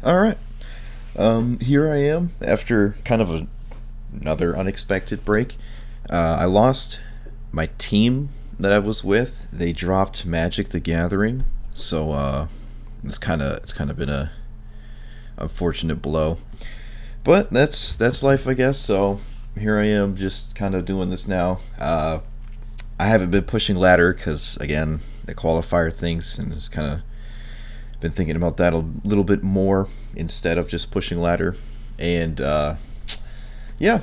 All right. Here I am after kind of another unexpected break. I lost my team that I was with. They dropped Magic: The Gathering, so it's kind of been a unfortunate blow. But that's life, I guess. So here I am, just kind of doing this now. I haven't been pushing ladder because again the qualifier things, and it's kind of been thinking about that a little bit more instead of just pushing ladder. And yeah,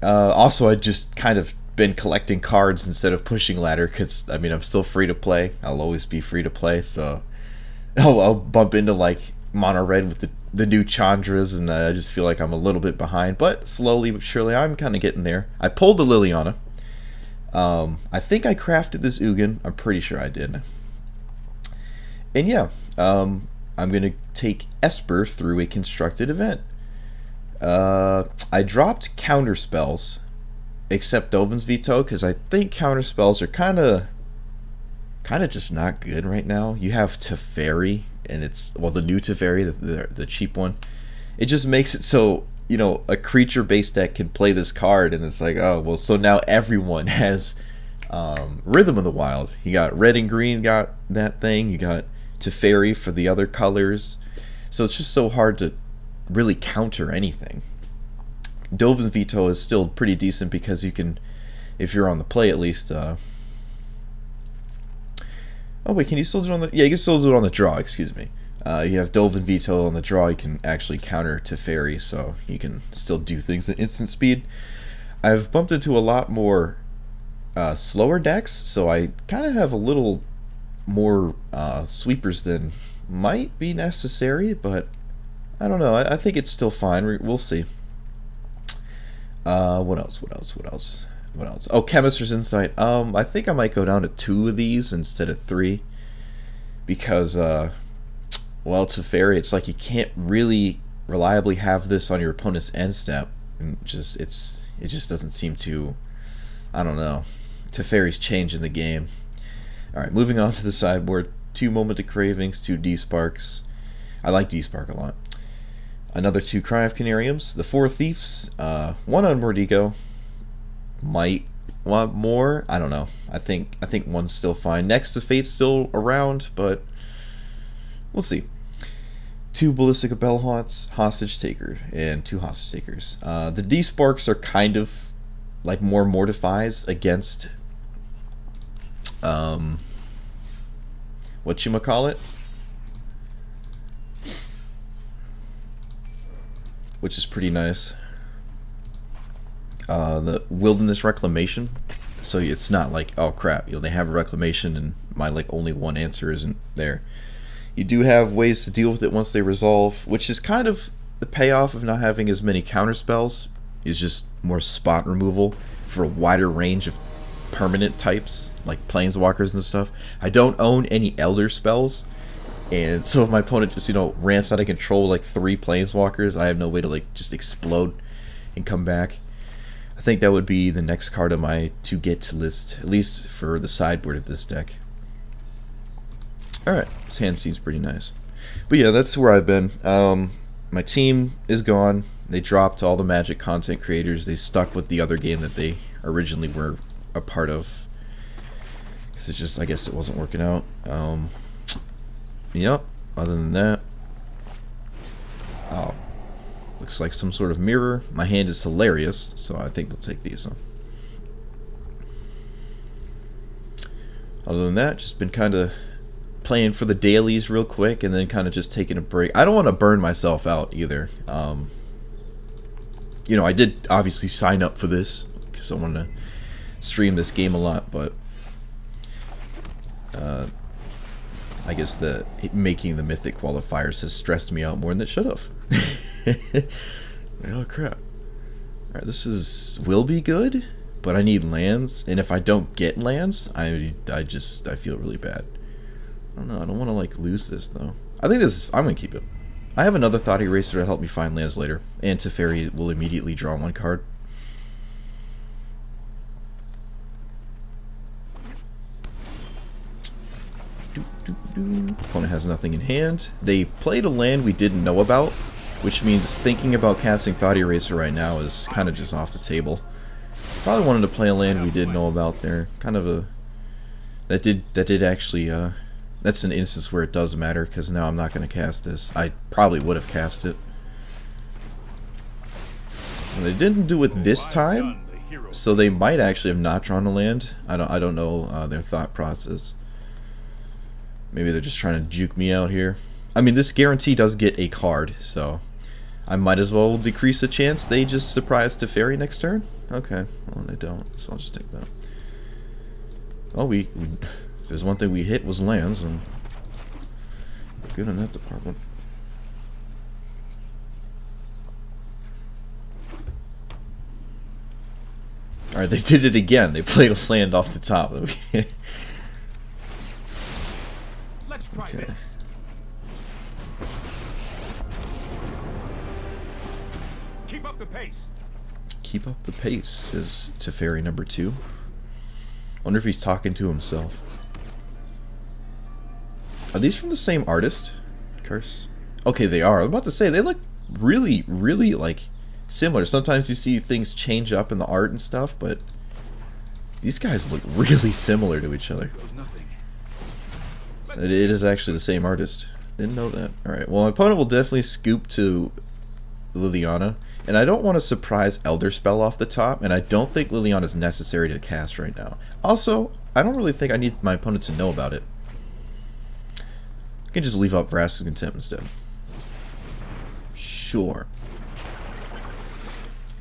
also I just kind of been collecting cards instead of pushing ladder because I mean I'm still free to play. I'll always be free to play, so I'll bump into like mono red with the new Chandras, and I just feel like I'm a little bit behind. But slowly but surely, I'm kind of getting there. I pulled the Liliana. I think I crafted this Ugin. I'm pretty sure I did. And yeah, I'm gonna take Esper through a constructed event. I dropped counter spells, except Dovin's Veto, because I think counter spells are kind of just not good right now. You have Teferi, and it's the new Teferi, the cheap one. It just makes it so a creature based deck can play this card, and it's like, oh well, so now everyone has Rhythm of the Wild. You got red and green, got that thing. You got Teferi for the other colors, so it's just so hard to really counter anything. Dovin's Veto is still pretty decent because you can, if you're on the play at least. Oh wait, can you still do it on the? Yeah, you can still do it on the draw. Excuse me. You have Dovin Veto on the draw. You can actually counter Teferi, so you can still do things at instant speed. I've bumped into a lot more slower decks, so I kind of have a little more sweepers than might be necessary, but I don't know. I think it's still fine. We'll see. What else? What else? What else? What else? Oh, Chemist's Insight. I think I might go down to 2 of these instead of 3 because, Teferi, it's like you can't really reliably have this on your opponent's end step. And it just doesn't seem to. I don't know. Teferi's changing the game. All right, moving on to the sideboard. 2 Moment of Cravings, 2 D-Sparks. I like D-Spark a lot. Another 2 Cry of Canariums. The 4 Thieves. 1 Unmoored Ego. Might want more. I don't know. I think 1's still fine. Next to Fate's still around, but we'll see. 2 Ballistic Bellhaunts, Hostage Taker, and 2 Hostage Takers. The D-Sparks are kind of like more mortifies against whatchamacallit, which is pretty nice. The Wilderness Reclamation, so it's not like, oh crap, they have a reclamation and my like only one answer isn't there. You do have ways to deal with it once they resolve, which is kind of the payoff of not having as many counter spells. Is just more spot removal for a wider range of permanent types like planeswalkers and stuff. I don't own any elder spells, and so if my opponent just ramps out of control like 3 planeswalkers, I have no way to like just explode and come back. I think that would be the next card on my to get list, at least for the sideboard of this deck. Alright, this hand seems pretty nice. But yeah, that's where I've been. My team is gone. They dropped all the Magic content creators. They stuck with the other game that they originally were a part of. Because it just, I guess it wasn't working out. Yep, other than that. Oh. Looks like some sort of mirror. My hand is hilarious, so I think they'll take these. Other than that, just been kind of playing for the dailies real quick, and then kind of just taking a break. I don't want to burn myself out either. I did obviously sign up for this because I want to stream this game a lot, but I guess that making the Mythic qualifiers has stressed me out more than it should have. Oh crap. Alright, will be good, but I need lands, and if I don't get lands, I feel really bad. I don't know, I don't want to like lose this though. I'm gonna keep it. I have another Thought Eraser to help me find lands later, and Teferi will immediately draw 1 card. Doo, doo, doo. Opponent has nothing in hand. They played a land we didn't know about, which means thinking about casting Thought Eraser right now is kind of just off the table. Probably wanted to play a land we did know about there. Kind of a... That did actually... That's an instance where it does matter, because now I'm not going to cast this. I probably would have cast it. And they didn't do it this time, so they might actually have not drawn a land. I don't know their thought process. Maybe they're just trying to juke me out here. I mean, this guarantee does get a card, so I might as well decrease the chance they just surprise Teferi next turn. Okay, well they don't, so I'll just take that. Well, if there's one thing we hit was lands, and we're good in that department. Alright, they did it again. They played a land off the top. Let's try this. Keep up the pace. Keep up the pace, says Teferi number 2. Wonder if he's talking to himself. Are these from the same artist? Curse. Okay, they are. I was about to say, they look really, really, like, similar. Sometimes you see things change up in the art and stuff, but these guys look really similar to each other. So it is actually the same artist. Didn't know that. Alright, well, my opponent will definitely scoop to Liliana. And I don't want to surprise Elder Spell off the top, and I don't think Liliana is necessary to cast right now. Also, I don't really think I need my opponent to know about it. I can just leave up Vraska's Contempt instead. Sure.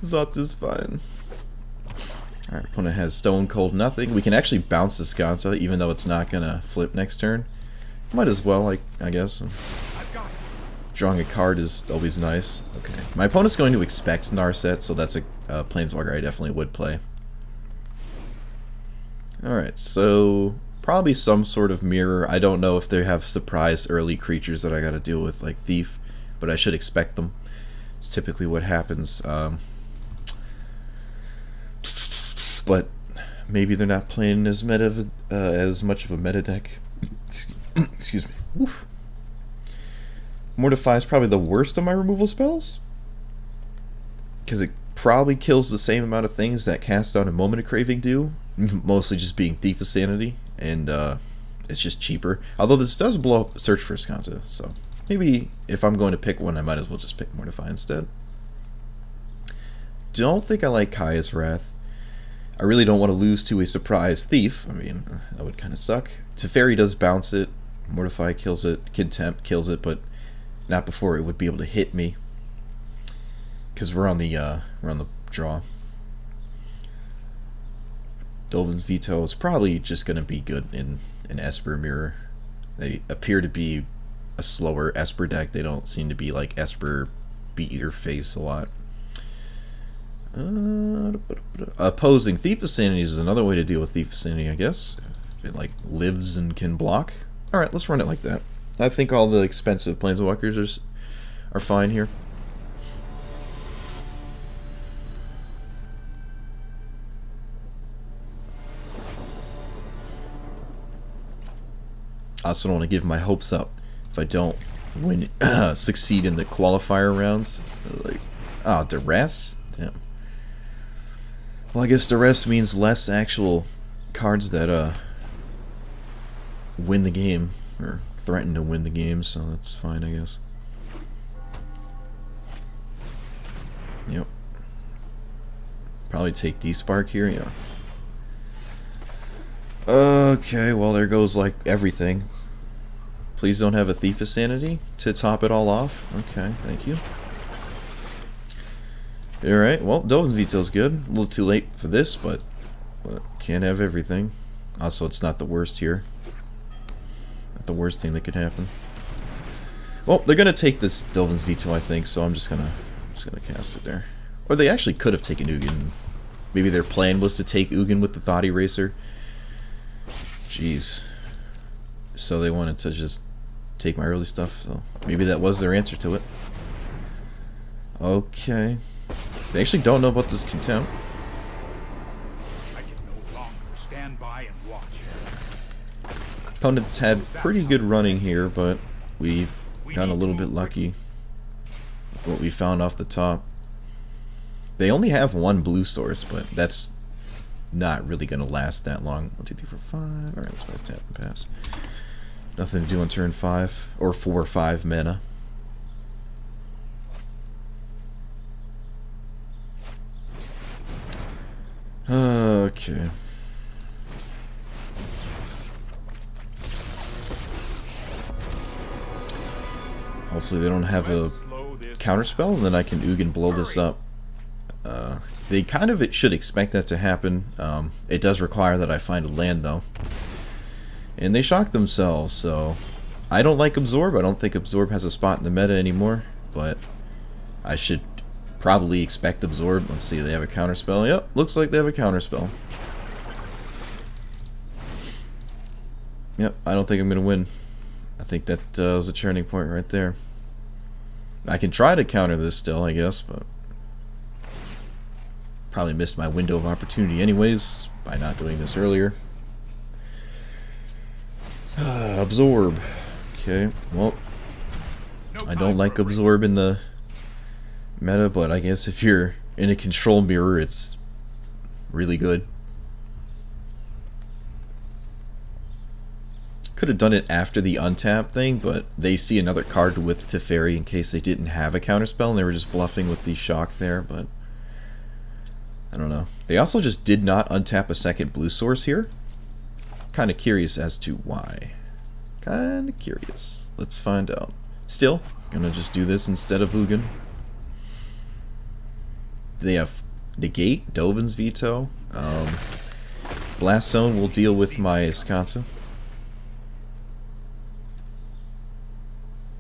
Zopt is fine. Alright, opponent has Stone Cold nothing. We can actually bounce the Sconsa, even though it's not gonna flip next turn. Might as well, I guess. Drawing a card is always nice. Okay. My opponent's going to expect Narset, so that's a Planeswalker I definitely would play. Alright, so probably some sort of mirror. I don't know if they have surprise early creatures that I gotta deal with, like Thief, but I should expect them. It's typically what happens. But maybe they're not playing as much of a meta deck. Excuse me. Oof. Mortify is probably the worst of my removal spells, because it probably kills the same amount of things that Cast Down and Moment of Craving do, mostly just being Thief of Sanity, and it's just cheaper. Although this does blow up Search for Sconsa, so maybe if I'm going to pick one, I might as well just pick Mortify instead. Don't think I like Kaya's Wrath. I really don't want to lose to a surprise Thief. I mean, that would kind of suck. Teferi does bounce it. Mortify kills it. Contempt kills it, but not before it would be able to hit me, because we're on the draw. Dolvin's Veto is probably just going to be good in an Esper mirror. They appear to be a slower Esper deck. They don't seem to be like Esper beat your face a lot. Opposing Thief of Sanity is another way to deal with Thief of Sanity, I guess. It like lives and can block. Alright, let's run it like that. I think all the expensive Planeswalkers are fine here. I also don't want to give my hopes up if I don't win, succeed in the qualifier rounds. Like, duress? Damn. Well, I guess duress means less actual cards that win the game, or threaten to win the game, so that's fine, I guess. Yep. Probably take D-Spark here, yeah. Okay, well there goes like everything. Please don't have a Thief of Sanity to top it all off. Okay, thank you. Alright, well, Dolvin's Veto's good. A little too late for this, but can't have everything. Also, it's not the worst here. Not the worst thing that could happen. Well, they're gonna take this Dolvin's Veto, I think, so I'm just gonna cast it there. Or they actually could have taken Ugin. Maybe their plan was to take Ugin with the Thought Eraser. Jeez. So they wanted to just take my early stuff, so maybe that was their answer to it. Okay. They actually don't know about this Contempt. I can no longer stand by and watch. Opponents had pretty good running here, but we've gotten a little bit lucky with what we found off the top. They only have one blue source, but that's not really going to last that long. 1, 2, 3, 4, 5. Alright, let's tap and pass. Nothing to do on turn 5. Or 4 or 5 mana. Okay. Hopefully they don't have a counterspell, and then I can Ugin blow this up. They kind of should expect that to happen. It does require that I find a land, though. And they shocked themselves, so... I don't like Absorb. I don't think Absorb has a spot in the meta anymore, but I should probably expect Absorb. Let's see, they have a counterspell. Yep, looks like they have a counterspell. Yep, I don't think I'm going to win. I think that was a turning point right there. I can try to counter this still, I guess, but probably missed my window of opportunity anyways by not doing this earlier. Absorb. Okay, well, I don't like Absorb in the meta, but I guess if you're in a control mirror, it's really good. Could have done it after the untap thing, but they see another card with Teferi in case they didn't have a counterspell, and they were just bluffing with the shock there, but I don't know. They also just did not untap a second blue source here. Kind of curious as to why. Kind of curious. Let's find out. Still, gonna just do this instead of Ugin. They have Negate, Dovin's Veto. Blast Zone will deal with my Escanto.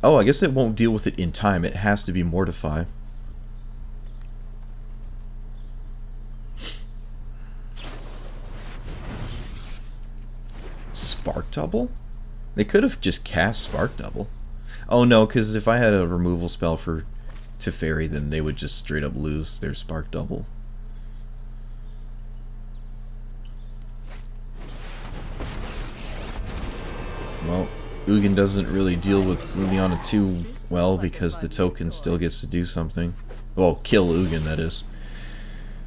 Oh, I guess it won't deal with it in time. It has to be Mortify. Spark Double? They could have just cast Spark Double. Oh no, because if I had a removal spell for Teferi, then they would just straight up lose their Spark Double. Well, Ugin doesn't really deal with Liliana too well because the token still gets to do something. Well, kill Ugin, that is.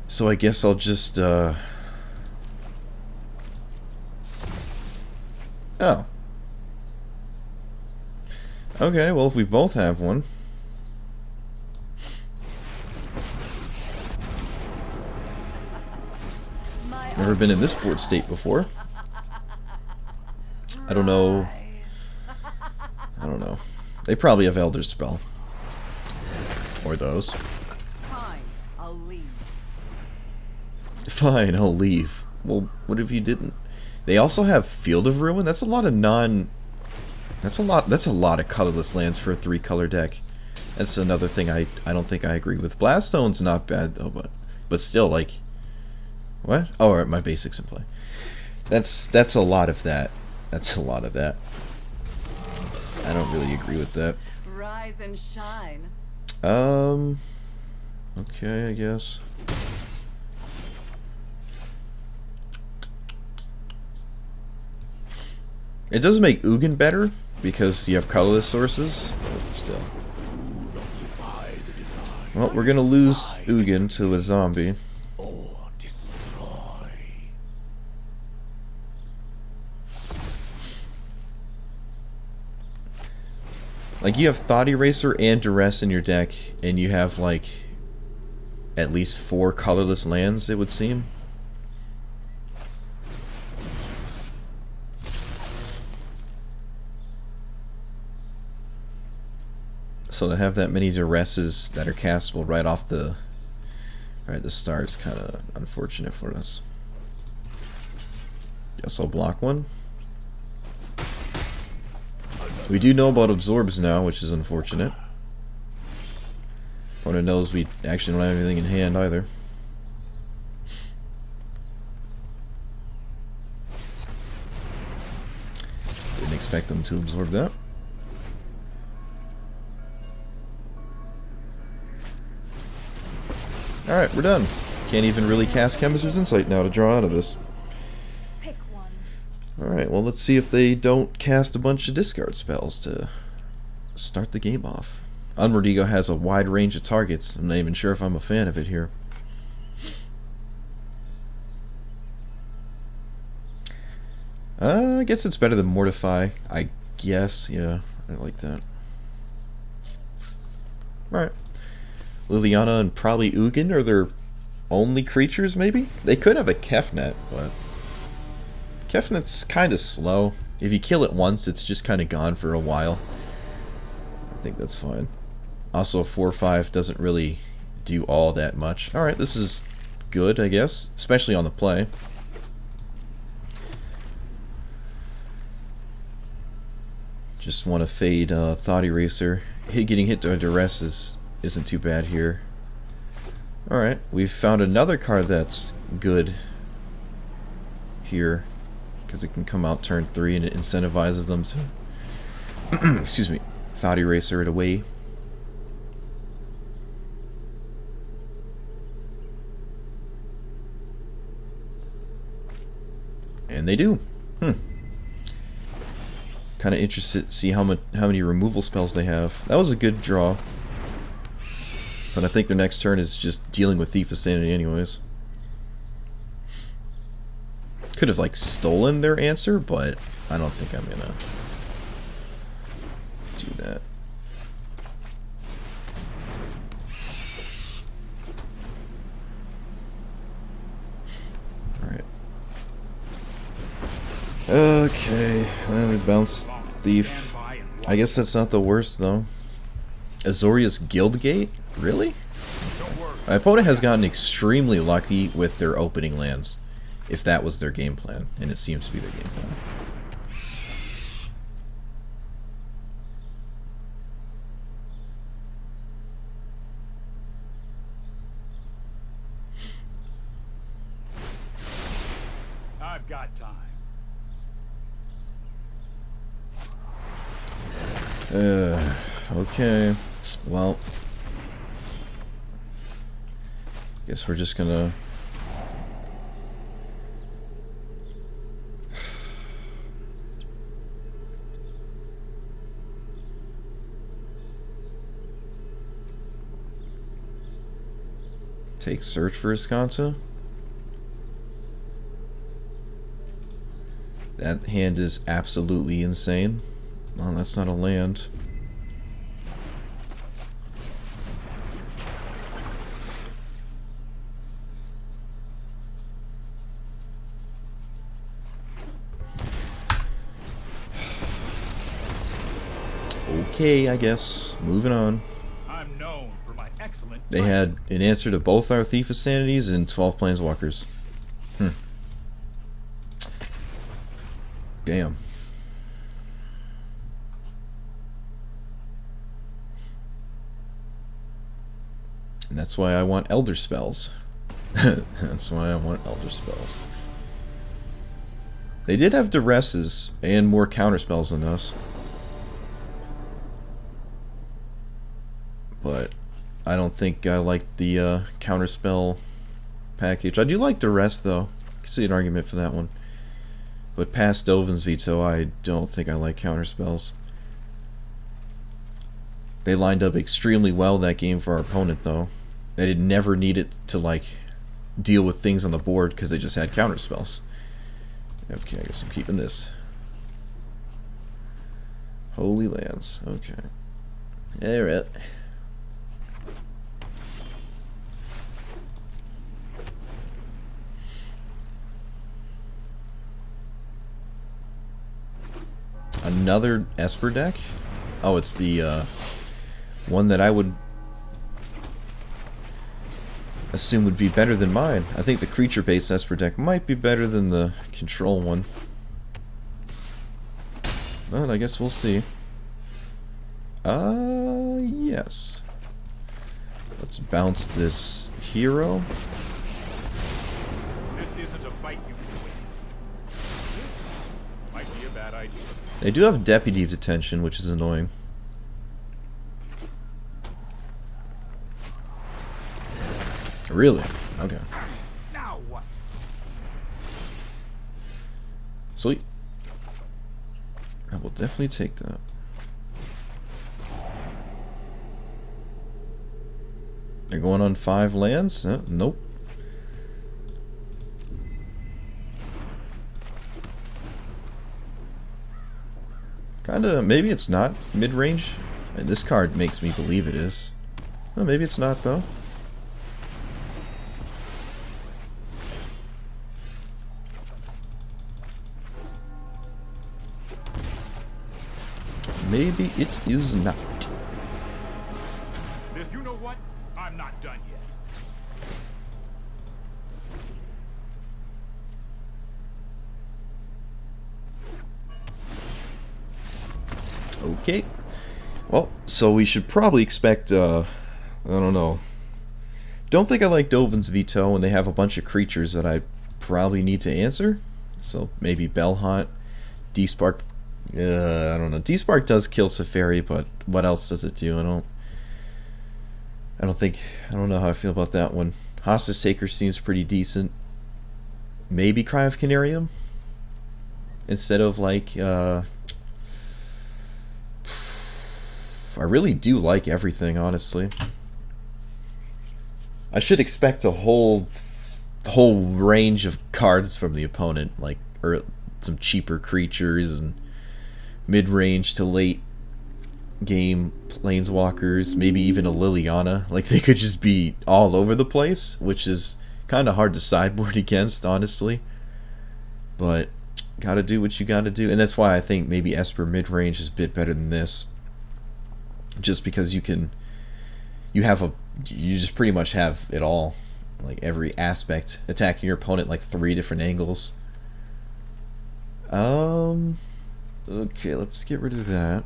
So I guess I'll just, Oh. Okay, well if we both have one. Never been in this board state before. I don't know. They probably have Elder Spell. Or those. Fine, I'll leave. Fine, I'll leave. Well, what if you didn't? They also have Field of Ruin. That's a lot of That's a lot of colorless lands for a 3-color deck. That's another thing I don't think I agree with. Blaststone's not bad though, but still, like, what? Oh, alright, my basics in play. That's a lot of that. That's a lot of that. I don't really agree with that. Rise and shine. Okay, I guess. It does make Ugin better because you have colorless sources, but still. Well, we're gonna lose Ugin to a zombie. Like, you have Thought Eraser and Duress in your deck, and you have, like, at least 4 colorless lands, it would seem. So to have that many Duresses that are castable right off the start is kind of unfortunate for us. Guess I'll block one. We do know about Absorbs now, which is unfortunate. Opponent knows we actually don't have anything in hand either. Didn't expect them to absorb that. Alright, we're done. Can't even really cast Chemist's Insight now to draw out of this. Pick one. Alright, well, let's see if they don't cast a bunch of discard spells to start the game off. Unward Ego has a wide range of targets. I'm not even sure if I'm a fan of it here. I guess it's better than Mortify. I guess, yeah. I like that. Alright. Liliana and probably Ugin are their only creatures, maybe? They could have a Kefnet, but Kefnet's kind of slow. If you kill it once, it's just kind of gone for a while. I think that's fine. Also, 4/5 doesn't really do all that much. Alright, this is good, I guess. Especially on the play. Just want to fade Thought Eraser. Getting hit to a Duress isn't too bad here. Alright, we've found another card that's good here. Because it can come out turn 3 and it incentivizes them to excuse me, Thought Eraser it away. And they do. Kind of interested to see how many removal spells they have. That was a good draw. But I think their next turn is just dealing with Thief of Sanity anyways. Could have, like, stolen their answer, but I don't think I'm gonna do that. Alright. Okay, well, we bounced Thief. I guess that's not the worst, though. Azorius Guildgate? Really? My opponent has gotten extremely lucky with their opening lands. If that was their game plan, and it seems to be their game plan. I've got time. Okay. Well, guess we're just gonna take Search for Escanto. That hand is absolutely insane. Well, that's not a land. Okay, I guess. Moving on. I'm known for my excellent. They had an answer to both our Thief of Sanities and 12 Planeswalkers. Damn. And that's why I want Elder Spells. That's why I want Elder Spells. They did have Duresses and more counterspells than us. But I don't think I like the counterspell package. I do like Duress, though. I can see an argument for that one. But past Dovin's Veto, I don't think I like counterspells. They lined up extremely well that game for our opponent, though. They did never need it to, like, deal with things on the board because they just had counterspells. Okay, I guess I'm keeping this. Holy Lands. Okay. Alright. Another Esper deck? Oh, it's the one that I would assume would be better than mine. I think the creature-based Esper deck might be better than the control one. But I guess we'll see. Yes. Let's bounce this hero. This isn't a fight you can win. This might be a bad idea. They do have Deputy of Detention, which is annoying. Really? Okay. Now what? Sweet. I will definitely take that. They're going on 5 lands? Nope. Kinda, maybe it's not mid-range. And this card makes me believe it is. Well, maybe it's not, though. Maybe it is not. This, you know what? I'm not done yet. Okay. Well, so we should probably expect, I don't know. Don't think I like Dovin's Veto when they have a bunch of creatures that I probably need to answer. So maybe Bellhaunt, D-Spark. I don't know. D-Spark does kill Teferi, but what else does it do? I don't know how I feel about that one. Hostage Taker seems pretty decent. Maybe Cry of Canarium instead of like I really do like everything, honestly. I should expect a whole range of cards from the opponent, like some cheaper creatures and mid-range to late game planeswalkers, maybe even a Liliana. Like, they could just be all over the place, which is kind of hard to sideboard against, honestly. But gotta do what you gotta do, and that's why I think maybe Esper mid-range is a bit better than this. Just because you just pretty much have it all, like every aspect, attacking your opponent like 3 different angles. Okay, let's get rid of that.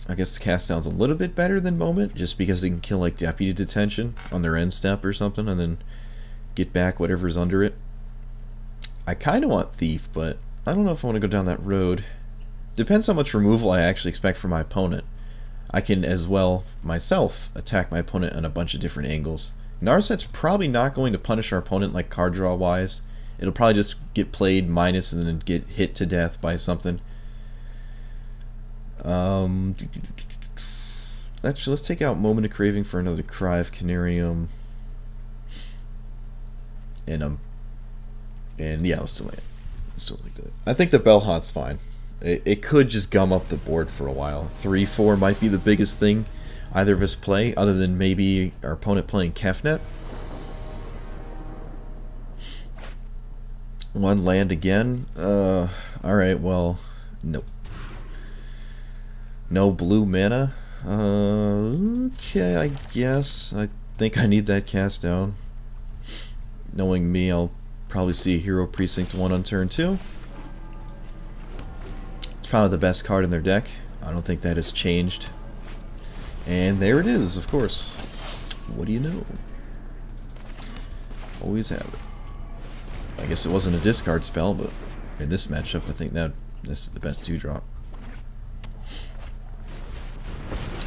I guess the cast down's a little bit better than Moment, just because they can kill like Deputy Detention on their end step or something, and then get back whatever's under it. I kind of want Thief, but I don't know if I want to go down that road. Depends how much removal I actually expect from my opponent. I can as well myself attack my opponent on a bunch of different angles. Narset's probably not going to punish our opponent like card draw wise. It'll probably just get played minus and then get hit to death by something. Actually, let's take out Moment of Craving for another Cry of Canarium. And yeah, let's delay it. Let's still like that. I think the Bellhaunt's fine. It could just gum up the board for a while. 3-4 might be the biggest thing either of us play, other than maybe our opponent playing Kefnet. 1 land again. Alright, well, nope. No blue mana. Okay, I guess. I think I need that cast down. Knowing me, I'll probably see a Hero Precinct 1 on turn 2. Probably the best card in their deck. I don't think that has changed. And there it is, of course. What do you know? Always have it. I guess it wasn't a discard spell, but in this matchup, I think this is the best 2-drop.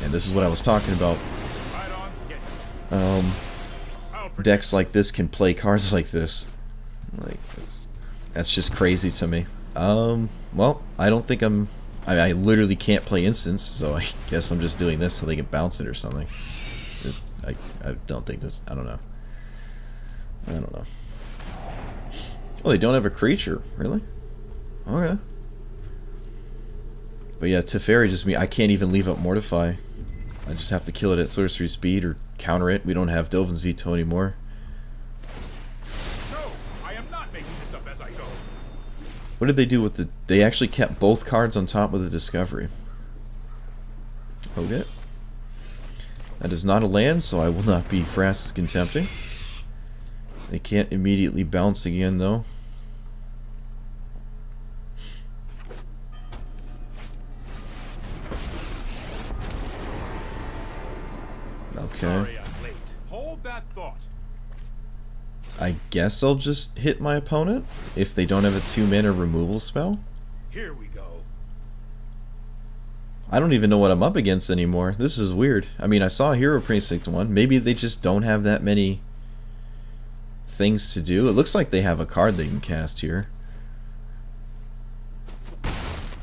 And this is what I was talking about. Decks like this can play cards like this. Like, that's just crazy to me. Well, I don't think I literally can't play instants, so I guess I'm just doing this so they can bounce it or something. I don't think this, I don't know. Oh, they don't have a creature, really? Okay. But yeah, Teferi just I can't even leave up Mortify. I just have to kill it at sorcery speed or counter it. We don't have Dovin's Veto anymore. What did they do with they actually kept both cards on top with the Discovery. Okay. That is not a land, so I will not be Frast's Contempting. They can't immediately bounce again, though. Okay. Sorry I'm late. Hold that thought. I guess I'll just hit my opponent if they don't have a 2-mana removal spell. Here we go. I don't even know what I'm up against anymore. This is weird. I mean, I saw Hero Precinct 1. Maybe they just don't have that many things to do. It looks like they have a card they can cast here.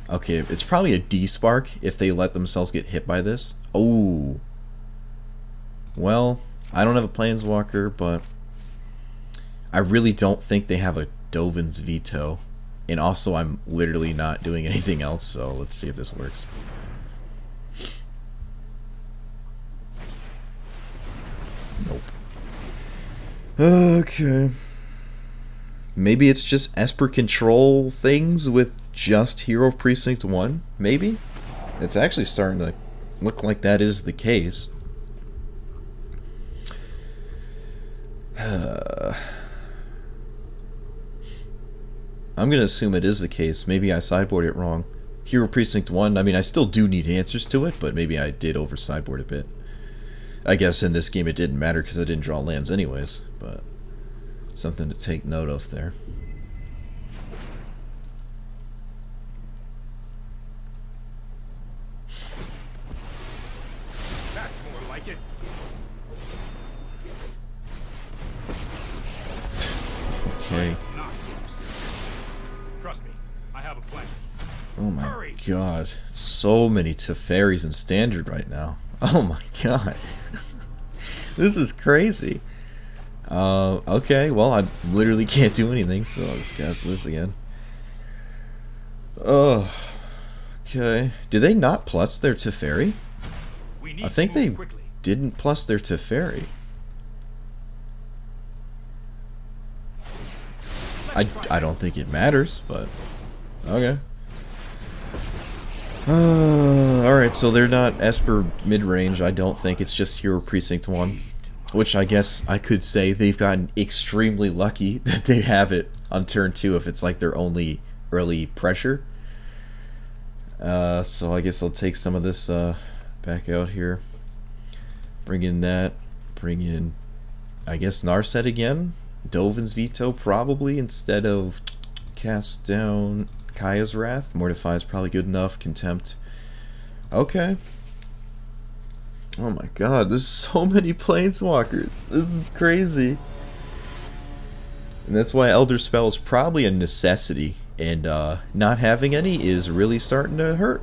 Okay, it's probably a D-Spark if they let themselves get hit by this. Oh. Well, I don't have a Planeswalker, but I really don't think they have a Dovin's Veto. And also, I'm literally not doing anything else, so let's see if this works. Nope. Okay. Maybe it's just Esper control things with just Hero of Precinct 1? Maybe? It's actually starting to look like that is the case. I'm gonna assume it is the case. Maybe I sideboard it wrong. Hero Precinct 1, I mean, I still do need answers to it, but maybe I did over sideboard a bit. I guess in this game it didn't matter because I didn't draw lands anyways, but something to take note of there. That's more like it. Okay. Not trust me, I have a plan. Oh my Hurry. god. So many Teferis in Standard right now. Oh my god. This is crazy. Okay, well, I literally can't do anything, so I'll just cast this again. Oh, okay. Did they not plus their Teferi? We need I think to they move quickly. didn't plus their Teferi. I don't think it matters, but okay. Alright, so they're not Esper mid-range, I don't think. It's just Hero Precinct 1. Which I guess I could say they've gotten extremely lucky that they have it on turn 2 if it's like their only early pressure. So I guess I'll take some of this back out here. Bring in that. Bring in, I guess, Narset again. Dovin's Veto probably instead of cast down Kaya's Wrath. Mortify is probably good enough. Contempt. Okay. Oh my god, there's so many Planeswalkers. This is crazy. And that's why Elder Spell is probably a necessity. And not having any is really starting to hurt.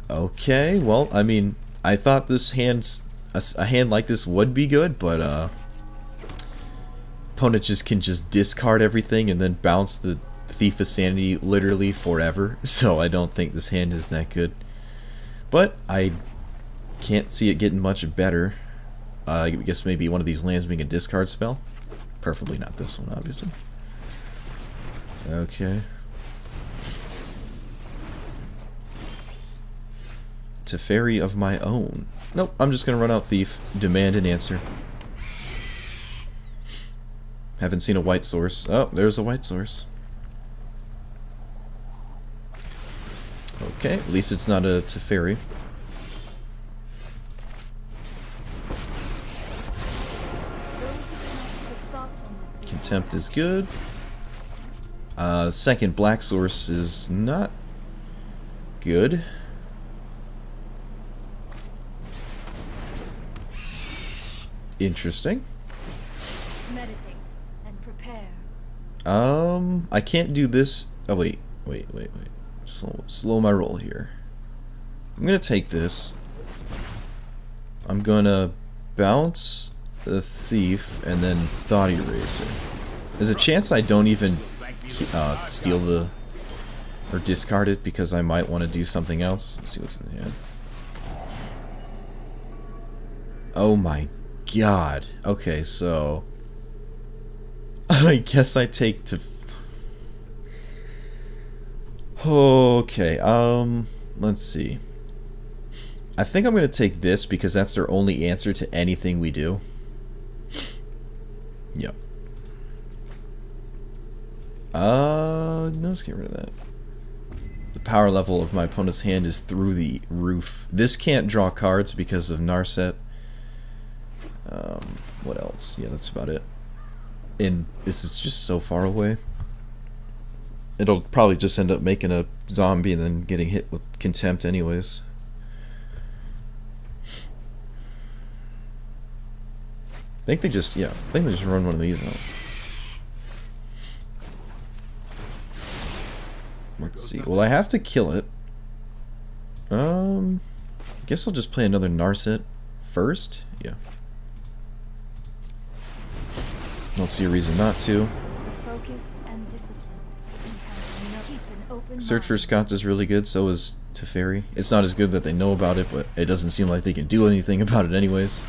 Okay, well, I mean, I thought this a hand like this would be good, but opponent just can just discard everything and then bounce the Thief of Sanity literally forever. So I don't think this hand is that good. But I can't see it getting much better. I guess maybe one of these lands being a discard spell. Preferably not this one, obviously. Okay. Teferi of my own. Nope, I'm just gonna run out Thief. Demand an answer. Haven't seen a white source. Oh, there's a white source. Okay, at least it's not a Teferi. Contempt is good. Second black source is not good. Interesting. Meditate and prepare. I can't do this. Oh wait. Slow my roll here. I'm gonna take this. I'm gonna bounce the Thief and then Thought Eraser. There's a chance I don't even steal the or discard it because I might want to do something else. Let's see what's in the hand. Oh my god. Okay, so I guess I take to. Okay, let's see. I think I'm gonna take this because that's their only answer to anything we do. Yep. No, let's get rid of that. The power level of my opponent's hand is through the roof. This can't draw cards because of Narset. What else? Yeah, that's about it. And this is just so far away. It'll probably just end up making a zombie and then getting hit with Contempt anyways. I think they just run one of these out. Let's see. Well, I have to kill it. I guess I'll just play another Narset first. Yeah. Don't see a reason not to. Focused and disciplined. Keep an open Search for mind. Scots is really good, so is Teferi. It's not as good that they know about it, but it doesn't seem like they can do anything about it anyways.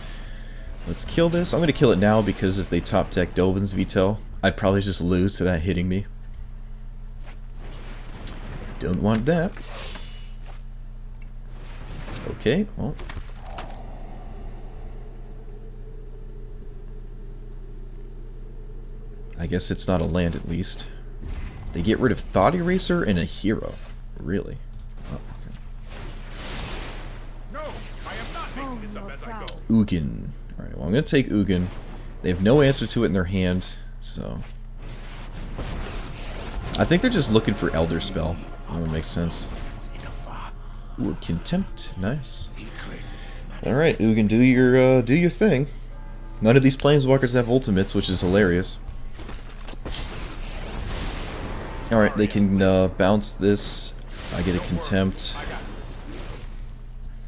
Let's kill this. I'm going to kill it now because if they top deck Dovin's Veto, I'd probably just lose to that hitting me. Don't want that. Okay, well. I guess it's not a land at least. They get rid of Thought Eraser and a hero. Really? Oh, okay. No, I am not making this up as I go. Ugin. Alright, well I'm going to take Ugin. They have no answer to it in their hand, so... I think they're just looking for Elder Spell. That would make sense. Ooh, Contempt. Nice. Alright, Ugin, do your thing. None of these Planeswalkers have ultimates, which is hilarious. Alright, they can bounce this. I get a Contempt.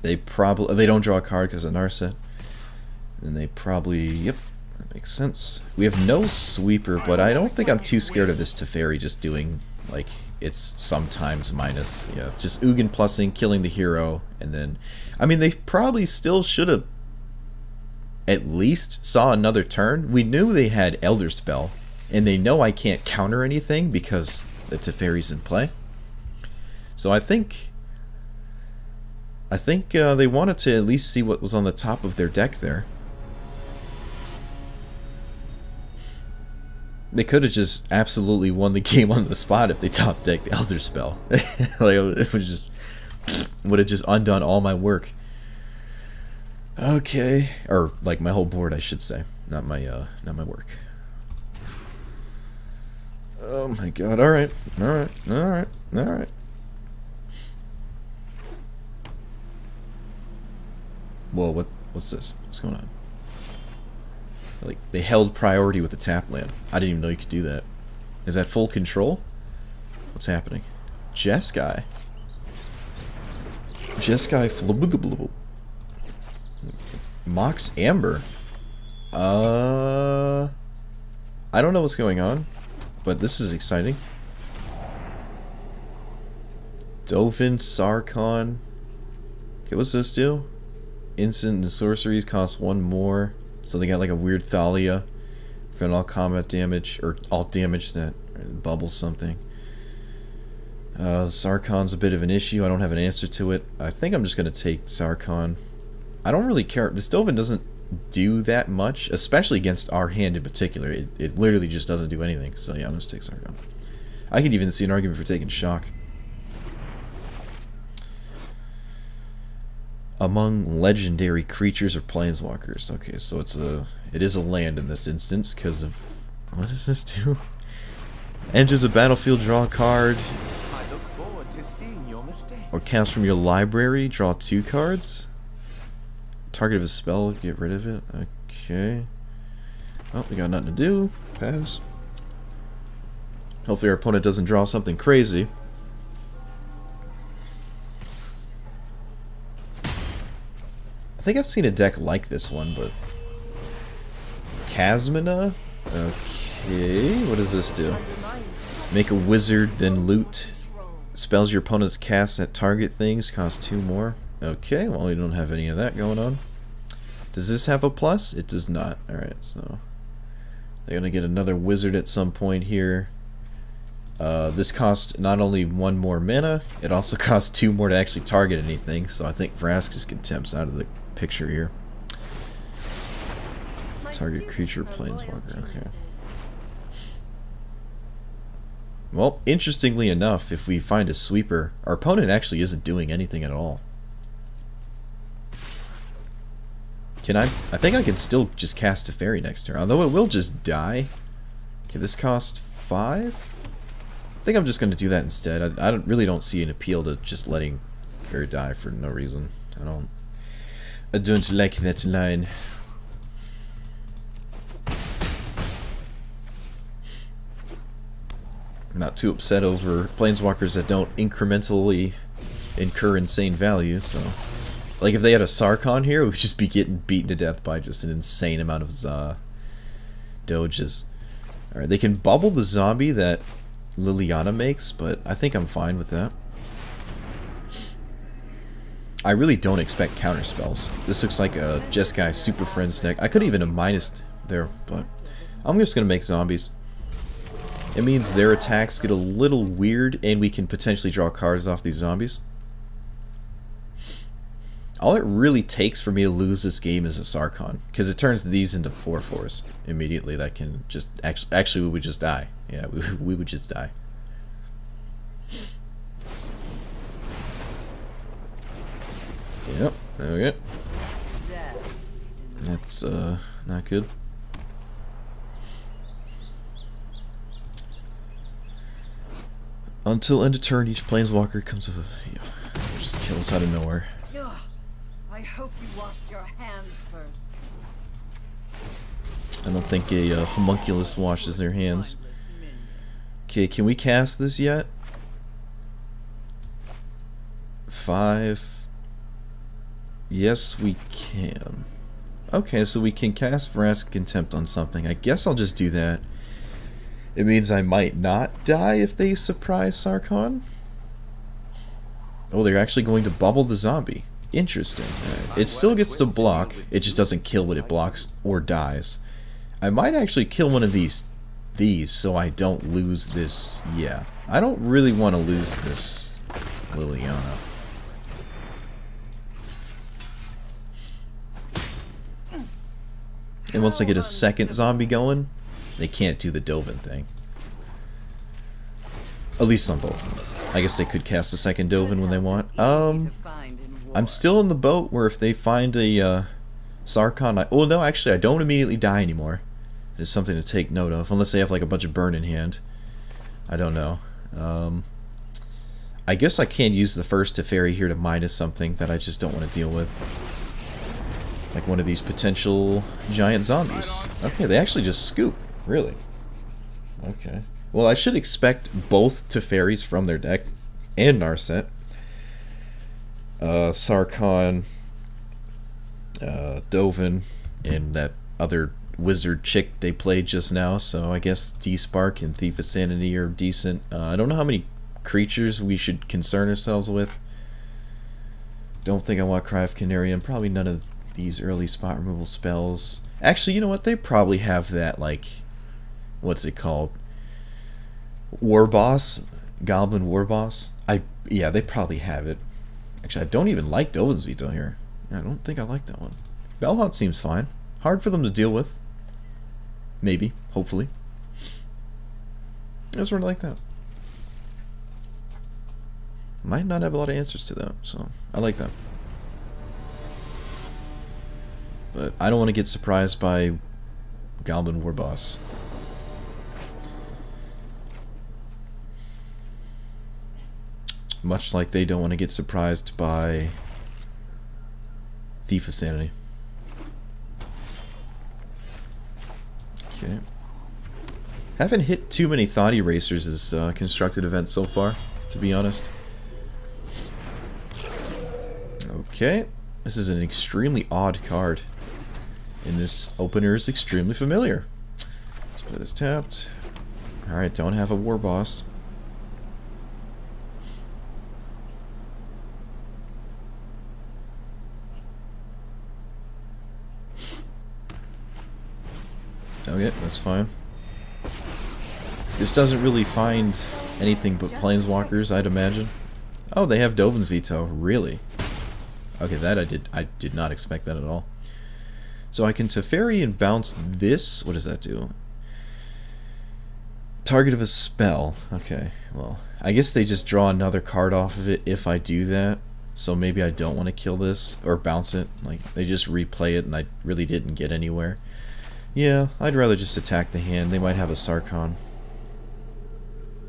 They don't draw a card because of Narset. And they probably... Yep, that makes sense. We have no Sweeper, but I don't think I'm too scared of this Teferi just doing, like, it's sometimes minus. Yeah, just Ugin plussing, killing the hero, and then... I mean, they probably still should have at least saw another turn. We knew they had Elder Spell, and they know I can't counter anything because the Teferi's in play. So I think they wanted to at least see what was on the top of their deck there. They could have just absolutely won the game on the spot if they top decked Elder Spell. Like, it would have just undone all my work. Okay, or like my whole board, I should say, not my work. Oh my god! All right. Whoa! What's this? What's going on? Like, they held priority with the tap land. I didn't even know you could do that. Is that full control? What's happening? Jeskai. Jeskai Mox Amber. I don't know what's going on, but this is exciting. Dovin, Sarkon. Okay, what's this do? Instant and sorceries cost one more. So they got like a weird Thalia. Prevent all combat damage, or all damage that bubbles something. Sarkon's a bit of an issue. I don't have an answer to it. I think I'm just going to take Sarkon. I don't really care. This Dovin doesn't do that much, especially against our hand in particular. It literally just doesn't do anything. So yeah, I'm going to take Sarkon. I could even see an argument for taking Shock. Among legendary creatures or planeswalkers. Okay, so it is a land in this instance because of... What does this do? Enters a battlefield, draw a card. I look forward to seeing your mistakes. Or cast from your library, draw 2 cards. Target of a spell, get rid of it. Okay. Oh, we got nothing to do. Pass. Hopefully our opponent doesn't draw something crazy. I think I've seen a deck like this one, but... Chasmina? Okay, what does this do? Make a wizard, then loot. Spells your opponent's cast at target things, cost 2 more. Okay, well we don't have any of that going on. Does this have a plus? It does not. Alright, so... They're gonna get another wizard at some point here. This costs not only 1 more mana, it also costs 2 more to actually target anything, so I think Vrask's Contempt's out of the picture here. Target creature, planeswalker, okay. Well, interestingly enough, if we find a sweeper, our opponent actually isn't doing anything at all. Can I think I can still just cast a fairy next turn, although it will just die. Okay, this costs 5? I think I'm just going to do that instead. I really don't see an appeal to just letting fairy die for no reason. I don't like that line. I'm not too upset over planeswalkers that don't incrementally incur insane values, so... Like, if they had a Sarkhan here, we'd just be getting beaten to death by just an insane amount of doges. Alright, they can bubble the zombie that Liliana makes, but I think I'm fine with that. I really don't expect counter spells. This looks like a Jeskai Super Friends deck. I could even have minus there, but I'm just going to make zombies. It means their attacks get a little weird, and we can potentially draw cards off these zombies. All it really takes for me to lose this game is a Sarkhan, because it turns these into 4/4s immediately. That can just actually we would just die. Yeah, we would just die. Yep. Okay. That's not good. Until end of turn, each planeswalker comes with just kill us out of nowhere. I hope you washed your hands first. I don't think a homunculus washes their hands. Okay, can we cast this yet? 5. Yes, we can. Okay, so we can cast Vraska Contempt on something. I guess I'll just do that. It means I might not die if they surprise Sarkhan. Oh, they're actually going to bubble the zombie. Interesting. Right. It still gets to block, it just doesn't kill what it blocks or dies. I might actually kill one of these so I don't lose this. Yeah, I don't really want to lose this Liliana. And once I get a second zombie going, they can't do the Dovin thing. At least on both. I guess they could cast a second Dovin when they want. I'm still in the boat where if they find a Sarkhan, oh no, actually I don't immediately die anymore. It's something to take note of, unless they have like a bunch of burn in hand. I don't know. I guess I can use the first Teferi here to minus something that I just don't want to deal with. Like one of these potential giant zombies. Okay, they actually just scoop. Really? Okay. Well, I should expect both Teferis from their deck and Narset. Sarkhan, Dovin, and that other wizard chick they played just now, so I guess D-Spark and Thief of Sanity are decent. I don't know how many creatures we should concern ourselves with. Don't think I want Cry of Canarium. Probably none of these early spot removal spells. Actually, you know what? They probably have that, like, what's it called? War Boss? Goblin War Boss? Yeah, they probably have it. Actually, I don't even like Dovin's Veto here. I don't think I like that one. Bellhaunt seems fine. Hard for them to deal with. Maybe. Hopefully. I sort of like that. Might not have a lot of answers to that, so I like that. But I don't want to get surprised by Goblin War Boss. Much like they don't want to get surprised by Thief of Sanity. Okay. Haven't hit too many Thought Erasers as constructed events so far, to be honest. Okay. This is an extremely odd card. And this opener is extremely familiar. Let's put this tapped. Alright, don't have a War Boss. Okay, that's fine. This doesn't really find anything but planeswalkers, I'd imagine. Oh, they have Dovin's Veto. Really? Okay, that I did not expect that at all. So I can Teferi and bounce this. What does that do? Target of a spell. Okay, well, I guess they just draw another card off of it if I do that. So maybe I don't want to kill this or bounce it. Like, they just replay it and I really didn't get anywhere. Yeah, I'd rather just attack the hand. They might have a Sarkhan.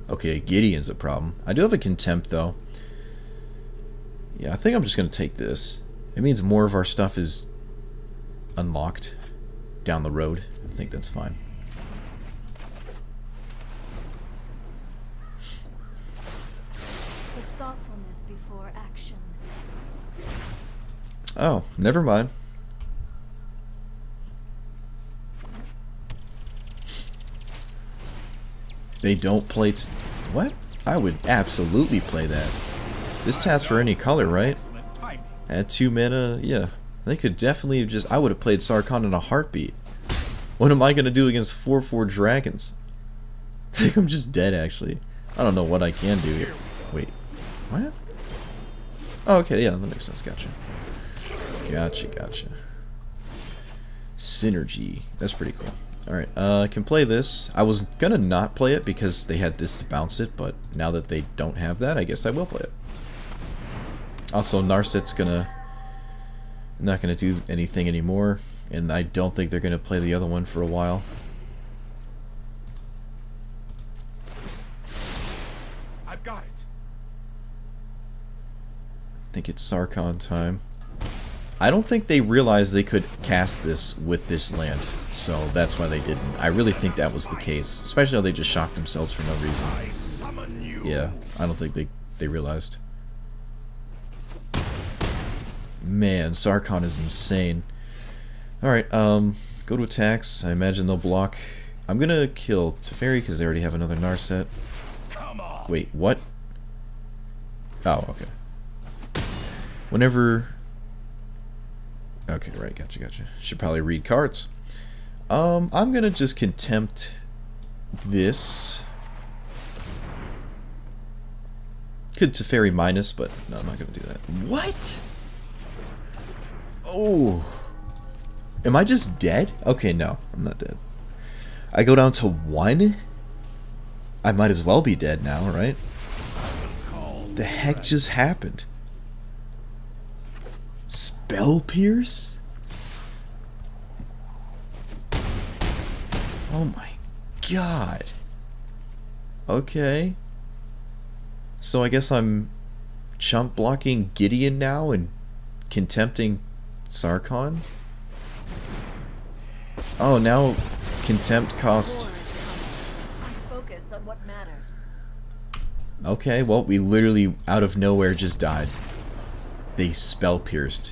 Okay, Gideon's a problem. I do have a Contempt, though. Yeah, I think I'm just going to take this. It means more of our stuff is unlocked down the road. I think that's fine. stillness before action. Oh, never mind. They don't play what? I would absolutely play that. This taps for any color, right? Excellent timing. At 2 mana, yeah. They could definitely have just... I would have played Sarkhan in a heartbeat. What am I going to do against 4/4 dragons? I think I'm just dead, actually. I don't know what I can do here. Wait. What? Oh, okay, yeah, that makes sense. Gotcha. Gotcha. Synergy. That's pretty cool. Alright, I can play this. I was gonna not play it because they had this to bounce it, but now that they don't have that, I guess I will play it. Also, Narset's not gonna do anything anymore, and I don't think they're gonna play the other one for a while. I've got it. I think it's Sarkhan time. I don't think they realized they could cast this with this land, so that's why they didn't. I really think that was the case, especially how they just shocked themselves for no reason. I summon you. Yeah, I don't think they realized. Man, Sarkhan is insane. Alright, go to attacks. I imagine they'll block. I'm gonna kill Teferi because they already have another Narset. Come on. Wait, what? Oh, okay. Whenever... Okay, right, gotcha. Should probably read cards. I'm gonna just contempt this. Could Teferi minus, but no, I'm not gonna do that. What? Oh. Am I just dead? Okay, no, I'm not dead. I go down to 1? I might as well be dead now, right? The heck just happened? Spell Pierce? Oh my god. Okay. So I guess I'm chump blocking Gideon now and contempting Sarkhan? Oh, now contempt costs... Focus on what matters. Okay, well, we literally out of nowhere just died. They spell pierced.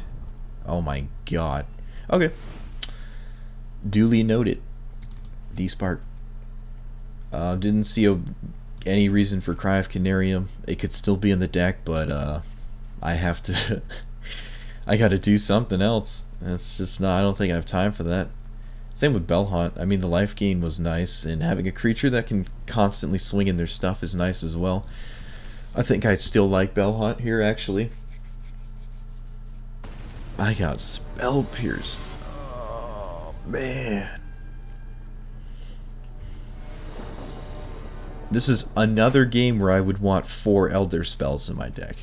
Oh my god. Okay. Duly noted. D-Spark. Didn't see any reason for Cry of Canarium. It could still be in the deck, but I have to... I gotta do something else. It's just not... I don't think I have time for that. Same with Bellhaunt. I mean, the life gain was nice, and having a creature that can constantly swing in their stuff is nice as well. I think I still like Bellhaunt here, actually. I got spell pierced. Oh, man. This is another game where I would want 4 Elder Spells in my deck.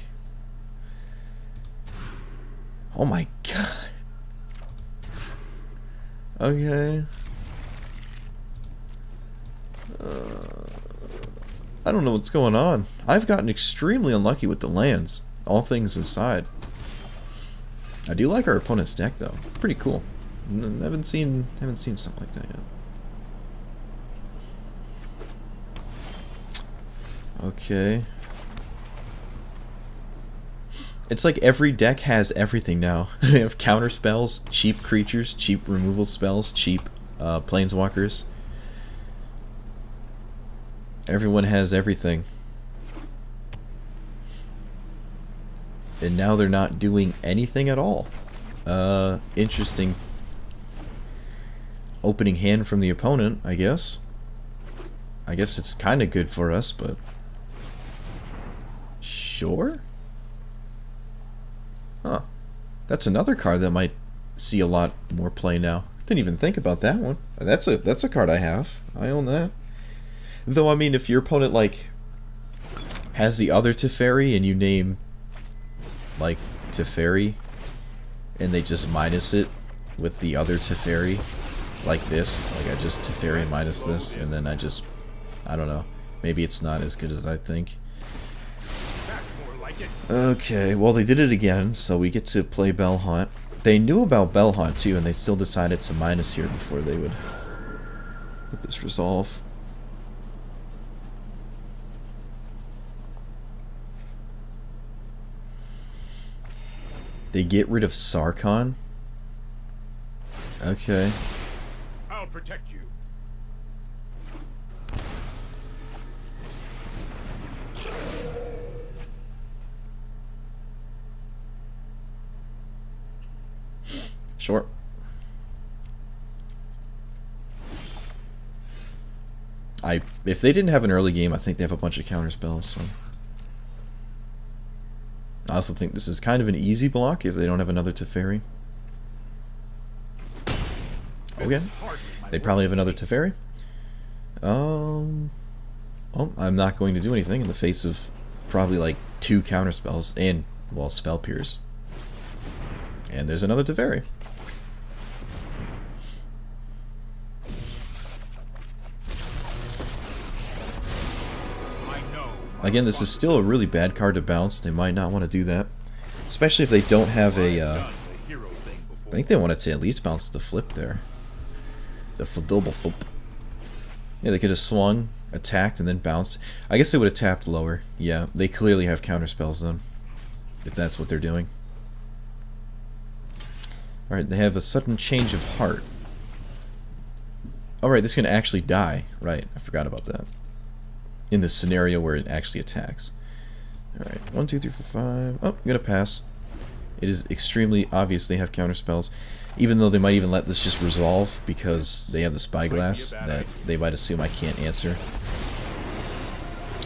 Oh my god. Okay. I don't know what's going on. I've gotten extremely unlucky with the lands, all things aside. I do like our opponent's deck though. Pretty cool. Haven't seen something like that yet. Okay. It's like every deck has everything now. They have counter spells, cheap creatures, cheap removal spells, cheap planeswalkers. Everyone has everything. And now they're not doing anything at all. Interesting opening hand from the opponent, I guess. I guess it's kind of good for us, but... Sure? Huh. That's another card that might see a lot more play now. Didn't even think about that one. That's a card I have. I own that. Though, I mean, if your opponent, like, has the other Teferi and you name... like Teferi, and they just minus it with the other Teferi, like this, like I just Teferi minus this, and then I don't know, maybe it's not as good as I think. Okay, well they did it again, so we get to play Bellhaunt. They knew about Bellhaunt too, and they still decided to minus here before they would let this resolve. They get rid of Sarkhan? Okay. I'll protect you. Sure. If they didn't have an early game, I think they have a bunch of counter spells, so. I also think this is kind of an easy block if they don't have another Teferi. Okay. They probably have another Teferi. Well, I'm not going to do anything in the face of probably like 2 counter spells and, well, Spell Pierce. And there's another Teferi. Again, this is still a really bad card to bounce. They might not want to do that. Especially if they don't have a... I think they wanted to at least bounce the flip there. The double flip. Yeah, they could have swung, attacked, and then bounced. I guess they would have tapped lower. Yeah, they clearly have counter spells then. If that's what they're doing. Alright, they have a sudden change of heart. Alright, this can actually die. Right, I forgot about that. In the scenario where it actually attacks. Alright, 1, 2, 3, 4, 5. Oh, I'm gonna pass. It is extremely obvious they have counter spells. Even though they might even let this just resolve because they have the spyglass that they might assume I can't answer.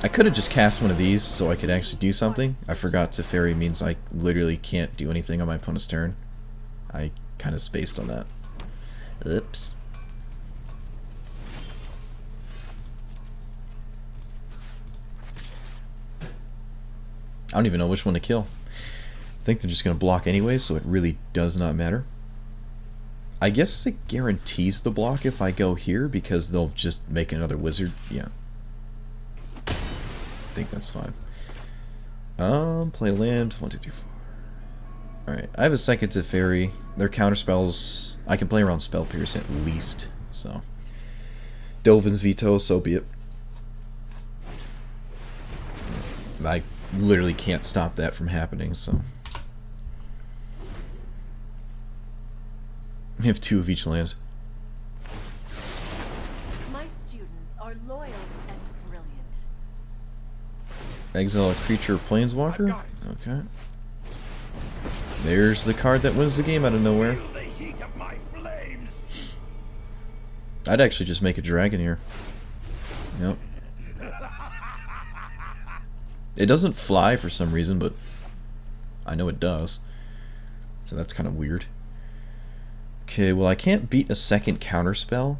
I could have just cast one of these so I could actually do something. I forgot Teferi means I literally can't do anything on my opponent's turn. I kind of spaced on that. Oops. I don't even know which one to kill. I think they're just going to block anyway, so it really does not matter. I guess it guarantees the block if I go here, because they'll just make another wizard. Yeah. I think that's fine. Play land. 1, 2, 3, 4. Alright, I have a second Teferi. Their counter spells, I can play around Spell Pierce at least, so. Dovin's Veto, so be it. I literally can't stop that from happening, so. We have 2 of each land. My students are loyal and brilliant. Exile a creature planeswalker? Okay. There's the card that wins the game out of nowhere. I'd actually just make a dragon here. Yep. It doesn't fly for some reason, but I know it does. So that's kind of weird. Okay, well I can't beat a second counterspell.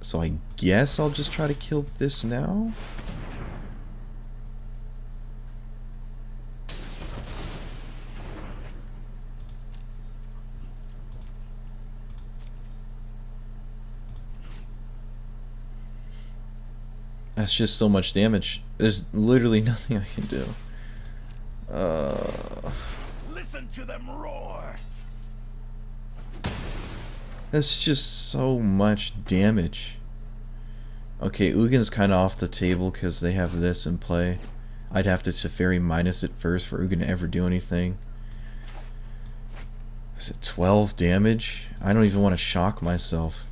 So I guess I'll just try to kill this now? That's just so much damage. There's literally nothing I can do. Listen to them roar. That's just so much damage. Okay, Ugin's kind of off the table because they have this in play. I'd have to Teferi minus it first for Ugin to ever do anything. Is it 12 damage? I don't even want to shock myself.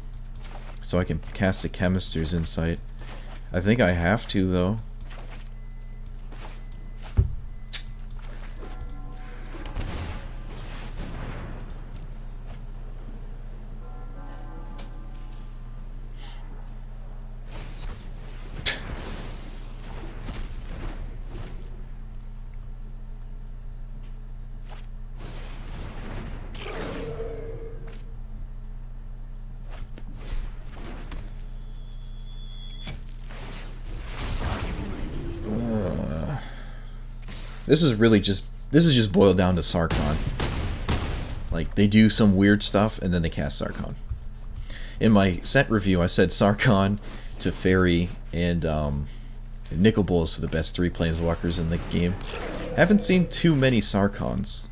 So I can cast a Chemister's Insight. I think I have to, though. This is just boiled down to Sarkhan. Like, they do some weird stuff and then they cast Sarkhan. In my set review, I said Sarkhan, Teferi, and Nicol Bolas are the best 3 planeswalkers in the game. Haven't seen too many Sarkhans,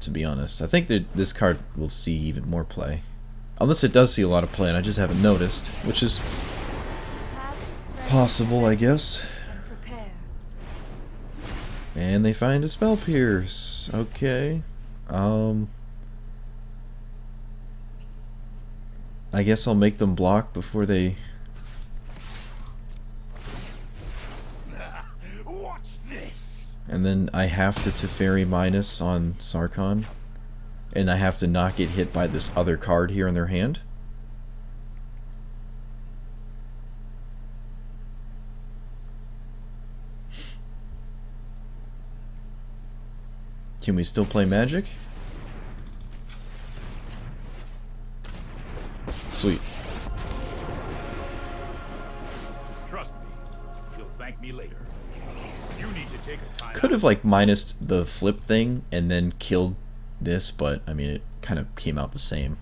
to be honest. I think that this card will see even more play. Unless it does see a lot of play and I just haven't noticed, which is possible, I guess. And they find a spell pierce. Okay. I guess I'll make them block before they... Watch this. And then I have to Teferi minus on Sarkhan. And I have to not get hit by this other card here in their hand. Can we still play Magic? Sweet. Trust me, you'll thank me later. You need to take a time. Could have like minused the flip thing and then killed this, but I mean it kind of came out the same.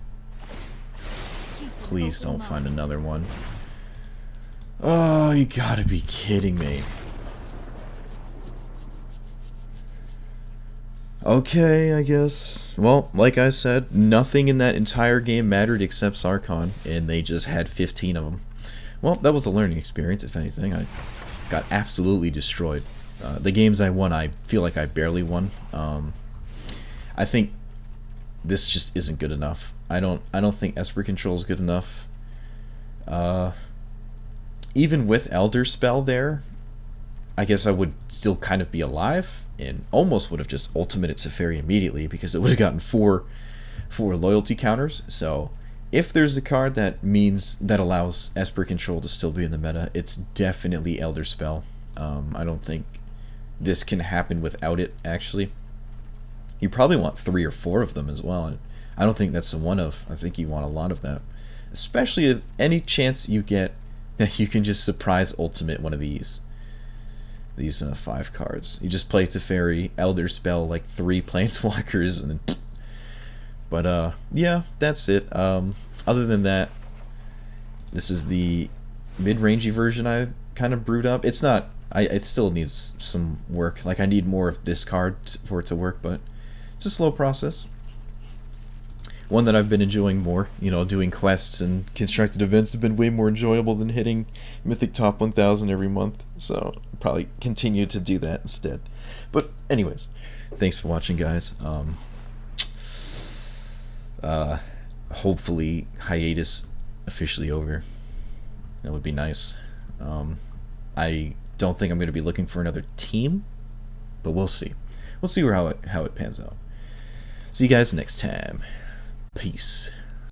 Please don't find another one. Oh, you gotta be kidding me. Okay, I guess. Well, like I said, nothing in that entire game mattered except Sarkhan, and they just had 15 of them. Well, that was a learning experience, if anything. I got absolutely destroyed. The games I won, I feel like I barely won. I think this just isn't good enough. I don't think Esper control is good enough. Even with Elder Spell there, I guess I would still kind of be alive, and almost would have just ultimated Teferi immediately because it would have gotten four loyalty counters. So if there's a card that allows Esper control to still be in the meta, it's definitely Elder Spell. I don't think this can happen without it, actually. You probably want 3 or 4 of them as well, and I don't think that's a one of. I think you want a lot of that, especially if any chance you get that you can just surprise ultimate one of these 5 cards. You just play Teferi, Elder Spell, like 3 Planeswalkers, and then... But, yeah, that's it. Other than that, this is the mid-rangey version I kind of brewed up. It's not... it still needs some work. Like, I need more of this card for it to work, but it's a slow process. One that I've been enjoying more. You know, doing quests and constructed events have been way more enjoyable than hitting Mythic Top 1000 every month. So, I'll probably continue to do that instead. But, anyways, thanks for watching, guys. Hopefully, hiatus officially over. That would be nice. I don't think I'm going to be looking for another team, but we'll see. We'll see how it pans out. See you guys next time. Peace.